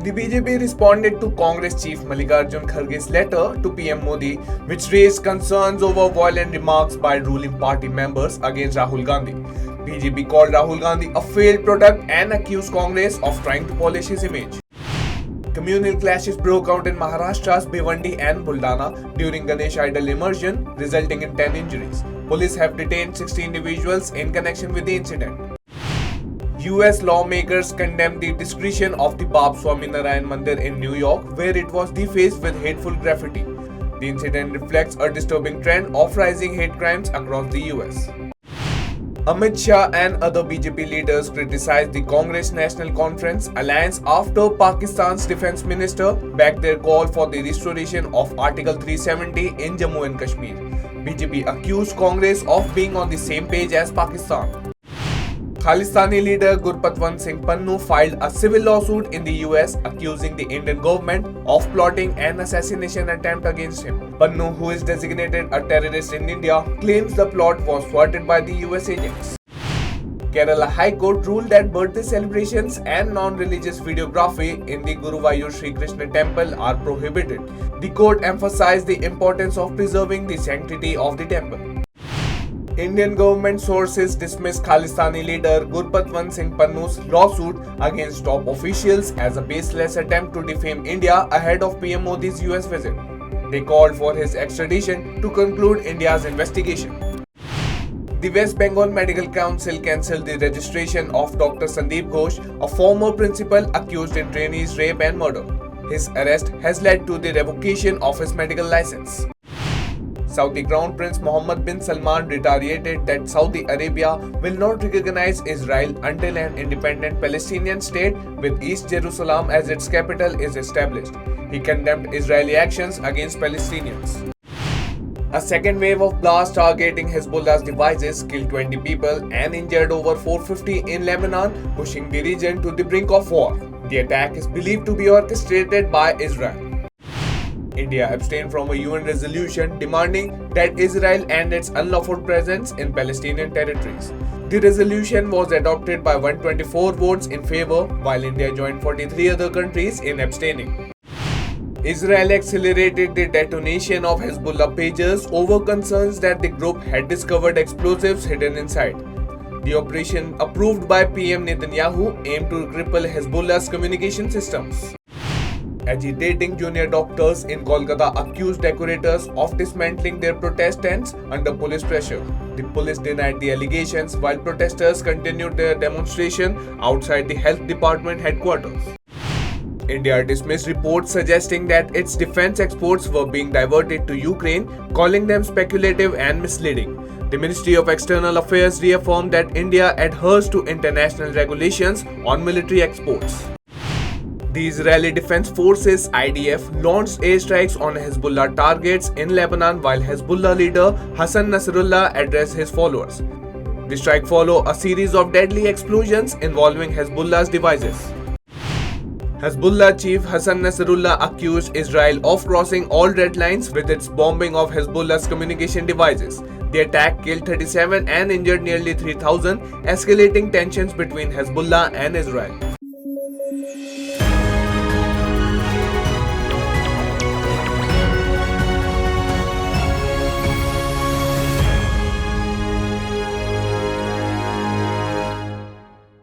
The BJP responded to Congress chief Mallikarjun Kharge's letter to PM Modi, which raised concerns over violent remarks by ruling party members against Rahul Gandhi. BJP called Rahul Gandhi a failed product and accused Congress of trying to polish his image. Communal clashes broke out in Maharashtra's Bhiwandi and Buldana during Ganesh idol immersion, resulting in 10 injuries. Police have detained 60 individuals in connection with the incident. US lawmakers condemned the discretion of the Bab Swaminarayan Mandir in New York, where it was defaced with hateful graffiti. The incident reflects a disturbing trend of rising hate crimes across the US. Amit Shah and other BJP leaders criticized the Congress National Conference alliance after Pakistan's defense minister backed their call for the restoration of Article 370 in Jammu and Kashmir. BJP accused Congress of being on the same page as Pakistan. Khalistani leader Gurpatwant Singh Pannu filed a civil lawsuit in the US accusing the Indian government of plotting an assassination attempt against him. Pannu, who is designated a terrorist in India, claims the plot was thwarted by the US agents. Kerala High Court ruled that birthday celebrations and non-religious videography in the Guruvayur Sri Krishna temple are prohibited. The court emphasized the importance of preserving the sanctity of the temple. Indian government sources dismissed Khalistani leader Gurpatwant Singh Pannu's lawsuit against top officials as a baseless attempt to defame India ahead of PM Modi's US visit. They called for his extradition to conclude India's investigation. The West Bengal Medical Council cancelled the registration of Dr. Sandeep Ghosh, a former principal accused in trainees' rape and murder. His arrest has led to the revocation of his medical license. Saudi Crown Prince Mohammed bin Salman reiterated that Saudi Arabia will not recognize Israel until an independent Palestinian state with East Jerusalem as its capital is established. He condemned Israeli actions against Palestinians. A second wave of blasts targeting Hezbollah's devices killed 20 people and injured over 450 in Lebanon, pushing the region to the brink of war. The attack is believed to be orchestrated by Israel. India abstained from a UN resolution demanding that Israel end its unlawful presence in Palestinian territories. The resolution was adopted by 124 votes in favor, while India joined 43 other countries in abstaining. Israel accelerated the detonation of Hezbollah pagers over concerns that the group had discovered explosives hidden inside. The operation, approved by PM Netanyahu, aimed to cripple Hezbollah's communication systems. Agitating junior doctors in Kolkata accused decorators of dismantling their protest tents under police pressure. The police denied the allegations while protesters continued their demonstration outside the health department headquarters. India dismissed reports suggesting that its defense exports were being diverted to Ukraine, calling them speculative and misleading. The Ministry of External Affairs reaffirmed that India adheres to international regulations on military exports. The Israeli Defense Forces (IDF) launched airstrikes on Hezbollah targets in Lebanon while Hezbollah leader Hassan Nasrallah addressed his followers. The strike followed a series of deadly explosions involving Hezbollah's devices. Hezbollah chief Hassan Nasrallah accused Israel of crossing all red lines with its bombing of Hezbollah's communication devices. The attack killed 37 and injured nearly 3,000, escalating tensions between Hezbollah and Israel.